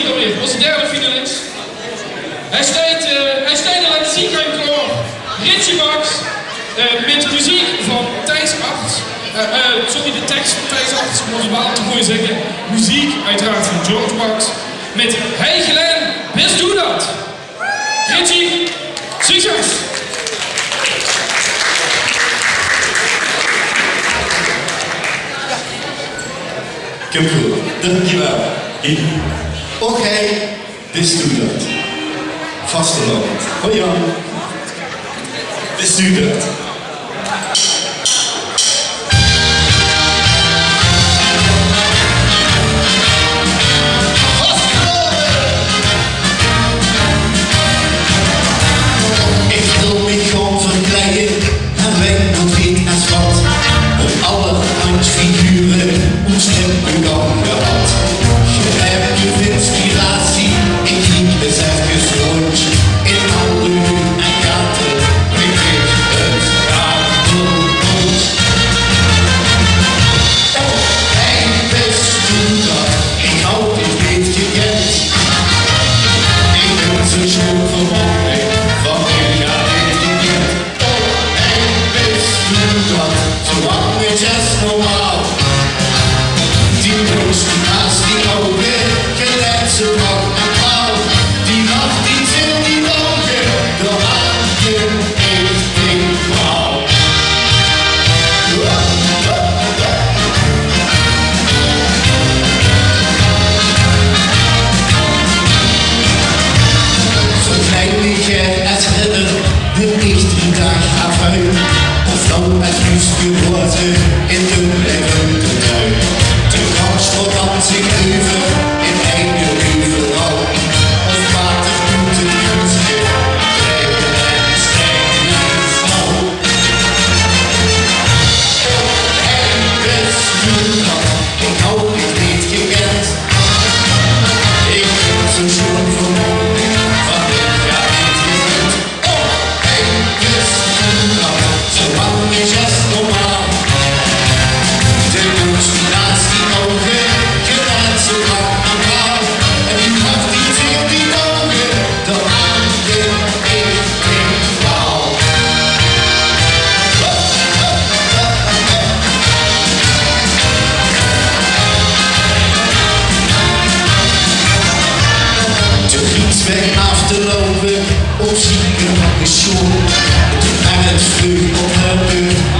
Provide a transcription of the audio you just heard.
hier alweer, onze derde finalist. Hij steed al het ziekenhuis Richie Max met muziek van Thijs 8. Sorry, de tekst van Thijs 8, ik moet het wel te mooi zeggen. Muziek uiteraard van George Max. Met Hey Glenn, best doe dat! Richie, succes! Cool, dankjewel. Oké, dus doe dat. Vasteland. Hoi Jan. Dus doe dat. Ik wil me gewoon verkleien en weet nog niet als wat. Op alle handfiguren ons heb ik al gehad. Je hebt je inspiratie, ik liep eens even rond. In alle hoeken en gaten, ik weet het raadloos. Oh, hey, best doe dat, ik hou dit niet gekend. Ik ben zo schoon verwonderd, van je gaat dit gekend. Oh, hey, best doe dat, zolang het is normaal. Die moest naast die ogen, gelijk zo lang en blauw. Die nacht iets in die ogen, de handen heeft ik wauw. Vergelijkliche als redder, de eerste dag af uit. Of dan als liefst geworden in de levende tuin. De kans wordt zich over in einde overal. Of water doet het kunstje, trekken en stijgen en snel. Hey, best doe dat, ik hou dit niet gekend. Ik ben zo schoon vermogen, van dit gaat niet gekend. Oh, hey, best doe dat, zolang is het normaal. De moest naast die ogen, gedaan zo lang aan blauw. En die nacht iets in die ogen, de handen heeft ik wauw. De fietsweg af te lopen, op zieken van de school. De het vlug op haar deur.